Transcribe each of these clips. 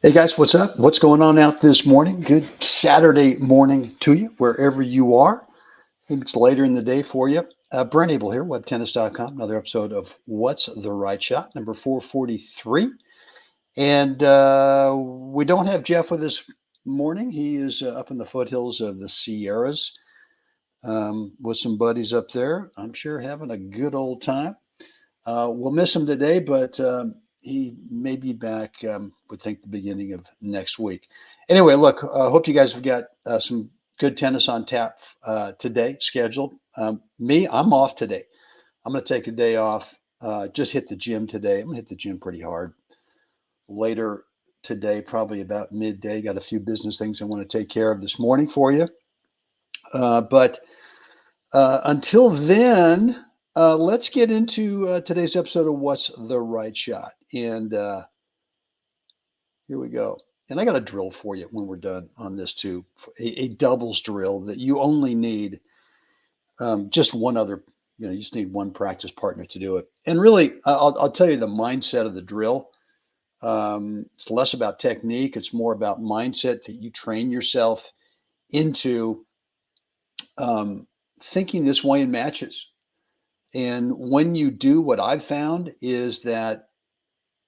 Hey guys, what's up? What's going on out this morning? Good Saturday morning to you, wherever you are. Maybe it's later in the day for you. Brent Abel here, WebTennis.com. Another episode of What's the Right Shot, number 443. And we don't have Jeff with us morning. He is up in the foothills of the Sierras with some buddies up there. I'm sure having a good old time. We'll miss him today, but he may be back, would think, the beginning of next week. Anyway, look, hope you guys have got some good tennis on tap today scheduled. Me, I'm off today. I'm going to take a day off, just hit the gym today. I'm going to hit the gym pretty hard. Later today, probably about midday, got a few business things I want to take care of this morning for you. But until then, let's get into today's episode of What's the Right Shot. And here we go. And I got a drill for you when we're done on this too, a doubles drill that you only need just one other, you just need one practice partner to do it. And really, I'll tell you the mindset of the drill. It's less about technique. It's more about mindset that you train yourself into thinking this way in matches. And when you do, what I've found is that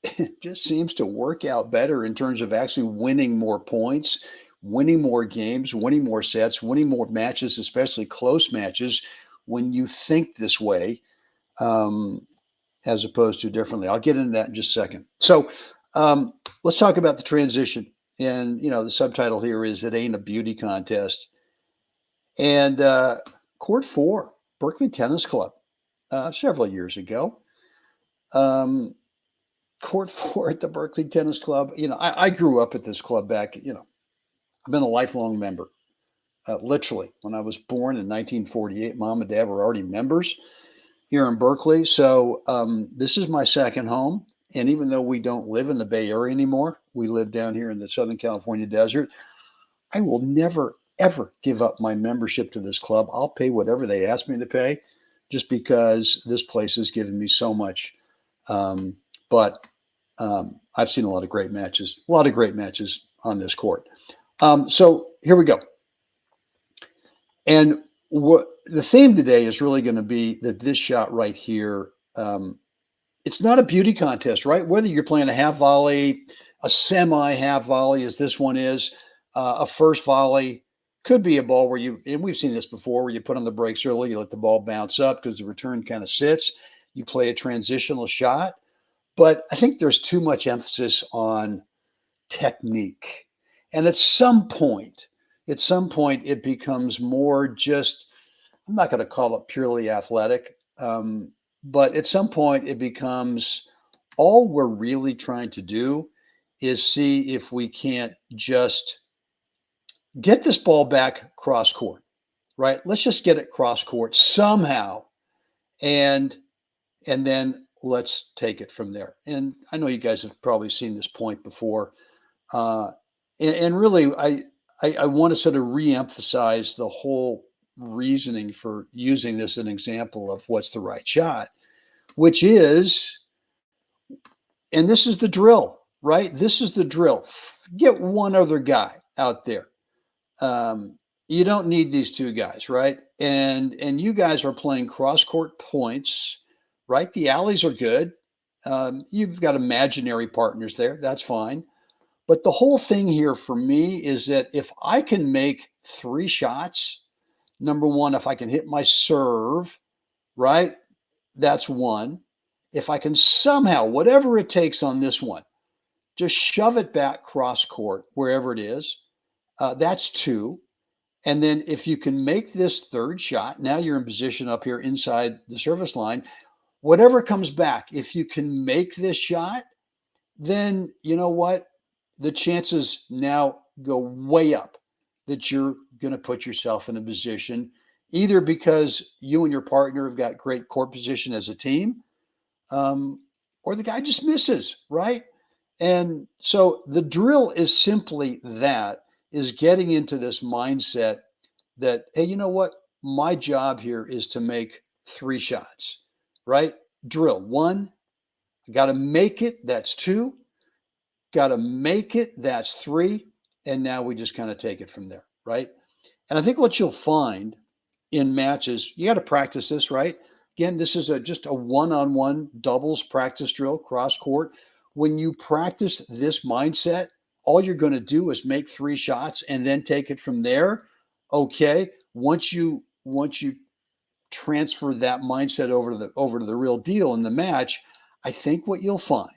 it just seems to work out better in terms of actually winning more points, winning more games, winning more sets, winning more matches, especially close matches, when you think this way as opposed to differently. I'll get into that in just a second. So let's talk about the transition. And, the subtitle here is It Ain't a Beauty Contest. And Court 4, Berkeley Tennis Club. Several years ago. Court 4 at the Berkeley Tennis Club. I grew up at this club back, I've been a lifelong member. Literally, when I was born in 1948, mom and dad were already members here in Berkeley. So this is my second home. And even though we don't live in the Bay Area anymore, we live down here in the Southern California desert, I will never, ever give up my membership to this club. I'll pay whatever they ask me to pay, just because this place has given me so much. But I've seen a lot of great matches on this court. So here we go. And the theme today is really going to be that this shot right here, it's not a beauty contest, right? Whether you're playing a half volley, a semi half volley, as this one is, a first volley, could be a ball where and we've seen this before, where you put on the brakes early, you let the ball bounce up because the return kind of sits. You play a transitional shot. But I think there's too much emphasis on technique. And at some point, it becomes more just, I'm not going to call it purely athletic, but at some point it becomes all we're really trying to do is see if we can't just get this ball back cross court, right? Let's just get it cross court somehow. And then let's take it from there. And I know you guys have probably seen this point before. And really, I want to sort of reemphasize the whole reasoning for using this as an example of what's the right shot, which is, and this is the drill, right? This is the drill. Get one other guy out there. You don't need these two guys, right? And you guys are playing cross-court points, right? The alleys are good. You've got imaginary partners there. That's fine. But the whole thing here for me is that if I can make 3 shots, number one, if I can hit my serve, right? That's one. If I can somehow, whatever it takes on this one, just shove it back cross-court, wherever it is, that's 2. And then if you can make this third shot, now you're in position up here inside the service line. Whatever comes back, if you can make this shot, then you know what? The chances now go way up that you're going to put yourself in a position, either because you and your partner have got great court position as a team, or the guy just misses, right? And so the drill is simply that, is getting into this mindset that, hey, you know what? My job here is to make 3 shots, right? Drill 1, I got to make it. That's 2. got to make it. That's 3. And now we just kind of take it from there, right? And I think what you'll find in matches, you got to practice this, right? Again, this is just a one-on-one doubles practice drill, cross court. When you practice this mindset, all you're going to do is make 3 shots and then take it from there. Okay. Once you transfer that mindset over to the real deal in the match, I think what you'll find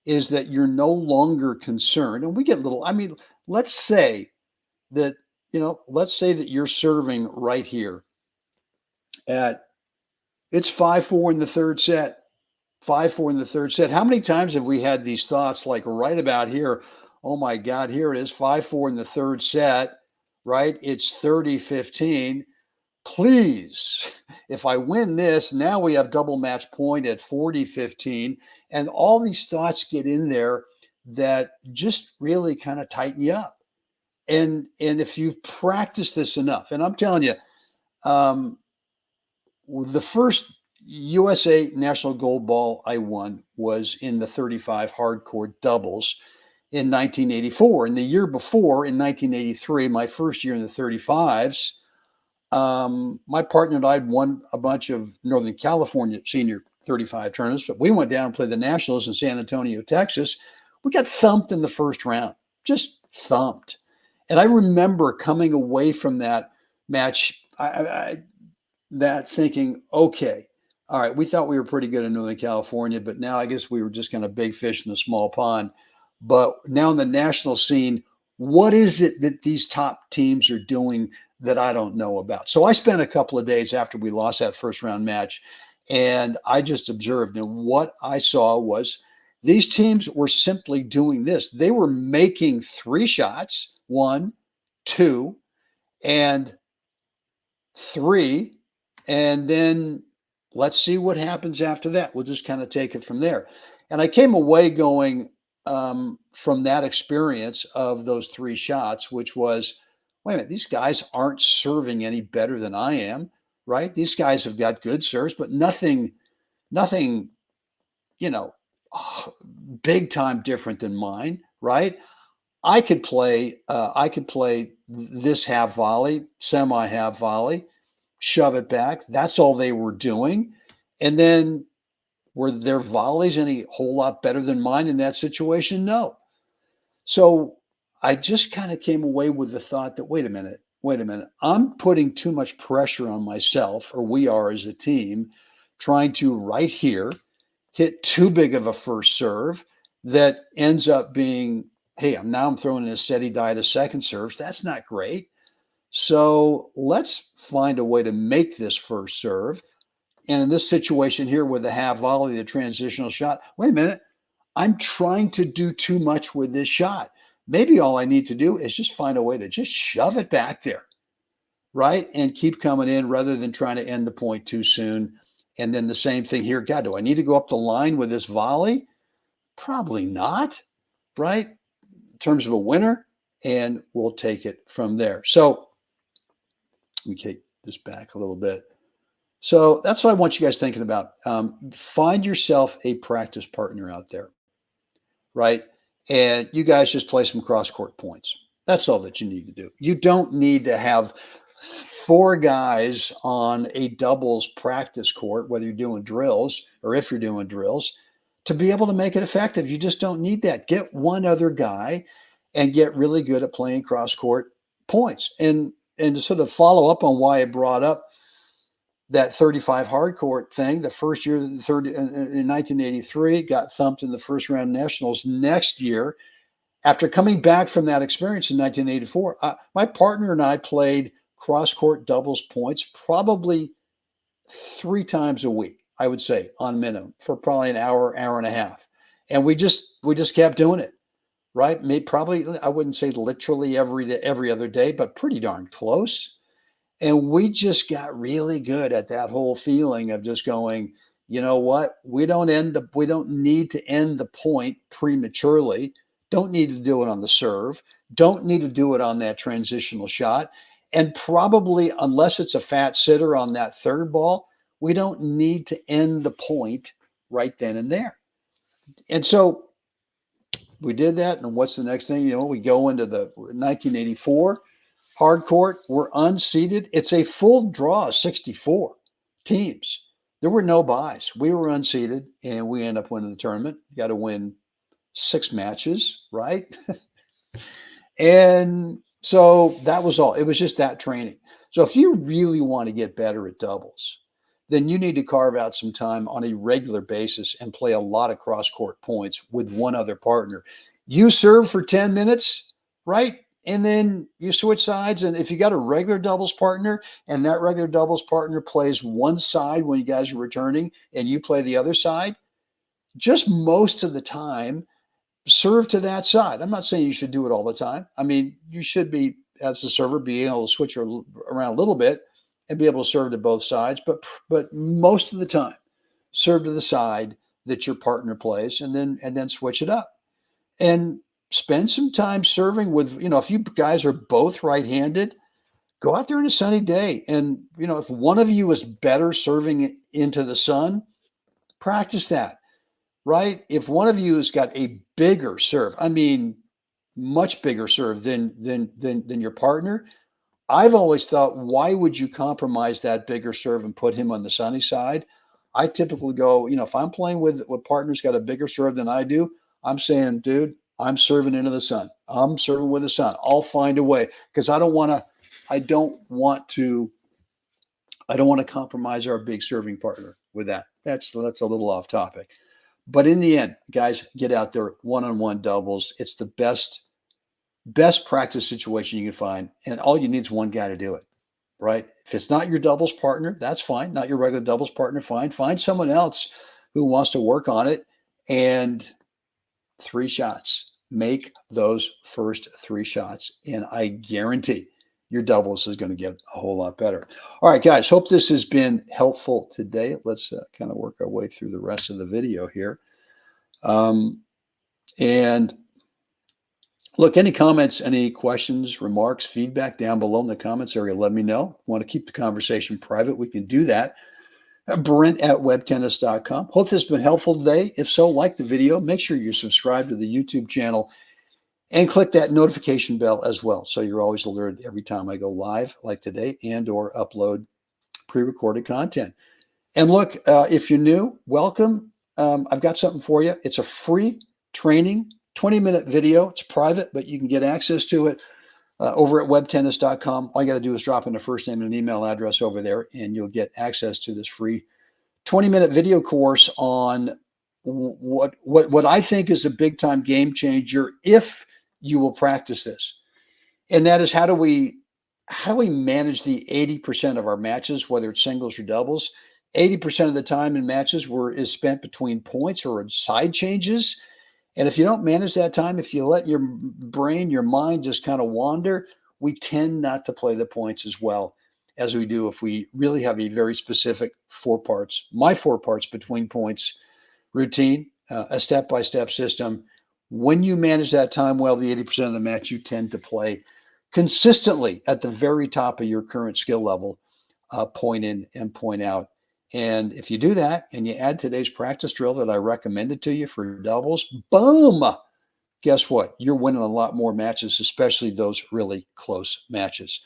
is that you're no longer concerned. And we get little, I mean, let's say that, let's say that you're serving right here at it's 5-4 in the third set. 5-4 in the third set. How many times have we had these thoughts like right about here? Oh my God, here it is, 5-4 in the third set, right? It's 30-15. Please, if I win this, now we have double match point at 40-15. And all these thoughts get in there that just really kind of tighten you up. And if you've practiced this enough, and I'm telling you, the first USA National Gold Ball I won was in the 35 hardcore doubles in 1984. And the year before, in 1983, my first year in the 35s, my partner and I had won a bunch of Northern California senior 35 tournaments, but we went down and played the Nationals in San Antonio, Texas. We got thumped in the first round, just thumped. And I remember coming away from that match, that thinking, okay, all right, we thought we were pretty good in Northern California, but now I guess we were just kind of big fish in a small pond. But now in the national scene, what is it that these top teams are doing that I don't know about? So I spent a couple of days after we lost that first round match, and I just observed, and what I saw was these teams were simply doing this. They were making 3 shots, 1, 2, and 3, and then let's see what happens after that. We'll just kind of take it from there. And I came away going from that experience of those 3 shots, which was, wait a minute, these guys aren't serving any better than I am, right? These guys have got good serves, but nothing, big time different than mine, right? I could play this half volley, semi half volley, shove it back. That's all they were doing. And then were their volleys any whole lot better than mine in that situation? No. So I just kind of came away with the thought that, wait a minute, I'm putting too much pressure on myself, or we are as a team, trying to right here hit too big of a first serve that ends up being, hey, I'm throwing in a steady diet of second serves. That's not great. So let's find a way to make this first serve. And in this situation here with the half volley, the transitional shot, wait a minute, I'm trying to do too much with this shot. Maybe all I need to do is just find a way to just shove it back there, right? And keep coming in rather than trying to end the point too soon. And then the same thing here. God, do I need to go up the line with this volley? Probably not, right? In terms of a winner, and we'll take it from there. So let me take this back a little bit. So that's what I want you guys thinking about. Find yourself a practice partner out there, right? And you guys just play some cross-court points. That's all that you need to do. You don't need to have 4 guys on a doubles practice court, whether you're doing drills or if you're doing drills, to be able to make it effective. You just don't need that. Get one other guy and get really good at playing cross-court points. And to sort of follow up on why I brought up that 35 hardcourt thing, the first year in 1983, got thumped in the first round nationals. Next year, after coming back from that experience in 1984, my partner and I played cross-court doubles points probably 3 times a week, I would say, on minimum, for probably an hour and a half. And we just kept doing it, right? Maybe probably, I wouldn't say literally every other day, but pretty darn close. And we just got really good at that whole feeling of just going, you know what? We don't need to end the point prematurely. Don't need to do it on the serve. Don't need to do it on that transitional shot. And probably, unless it's a fat sitter on that third ball, we don't need to end the point right then and there. And so we did that. And what's the next thing? You know, we go into the 1984 hard court. We're unseeded. It's a full draw, 64 teams. There were no buys. We were unseeded, and we end up winning the tournament. You got to win 6 matches, right? And so that was all. It was just that training. So if you really want to get better at doubles, then you need to carve out some time on a regular basis and play a lot of cross-court points with one other partner. You serve for 10 minutes, right? And then you switch sides. And if you got a regular doubles partner and that regular doubles partner plays one side when you guys are returning and you play the other side, just most of the time, serve to that side. I'm not saying you should do it all the time. I mean, you should be, as a server, be able to switch around a little bit and be able to serve to both sides. But most of the time, serve to the side that your partner plays, and then switch it up. And spend some time serving with, if you guys are both right-handed, go out there on a sunny day. And, if one of you is better serving into the sun, practice that, right? If one of you has got a bigger serve, I mean, much bigger serve than your partner, I've always thought, why would you compromise that bigger serve and put him on the sunny side? I typically go, if I'm playing with a partner's got a bigger serve than I do, I'm saying, dude, I'm serving into the sun. I'm serving with the sun. I'll find a way, because I don't want to compromise our big serving partner with that. That's a little off topic. But in the end, guys, get out there, one-on-one doubles. It's the best practice situation you can find. And all you need is one guy to do it, right? If it's not your doubles partner, that's fine. Not your regular doubles partner, fine. Find someone else who wants to work on it. And 3 shots. Make those first 3 shots. And I guarantee your doubles is going to get a whole lot better. All right, guys, hope this has been helpful today. Let's kind of work our way through the rest of the video here. And look, any comments, any questions, remarks, feedback down below in the comments area, let me know. Want to keep the conversation private, we can do that. Brent at WebTennis.com. Hope this has been helpful today. If so, like the video, make sure you're subscribed to the YouTube channel and click that notification bell as well, so you're always alerted every time I go live like today and or upload pre-recorded content. And look, if you're new, welcome. I've got something for you. It's a free training, 20-minute video. It's private, but you can get access to it over at WebTennis.com. All you got to do is drop in a first name and an email address over there, and you'll get access to this free 20-minute video course on what I think is a big-time game changer if you will practice this. And that is, how do we manage the 80% of our matches, whether it's singles or doubles? 80% of the time in matches is spent between points or side changes. And if you don't manage that time, if you let your brain, your mind just kind of wander, we tend not to play the points as well as we do if we really have a very specific 4 parts, my 4 parts between points routine, a step-by-step system. When you manage that time well, the 80% of the match, you tend to play consistently at the very top of your current skill level, point in and point out. And if you do that and you add today's practice drill that I recommended to you for doubles, boom, guess what? You're winning a lot more matches, especially those really close matches.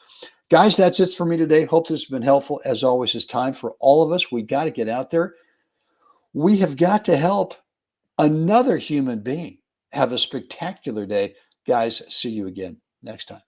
Guys, that's it for me today. Hope this has been helpful. As always, it's time for all of us. We got to get out there. We have got to help another human being have a spectacular day. Guys, see you again next time.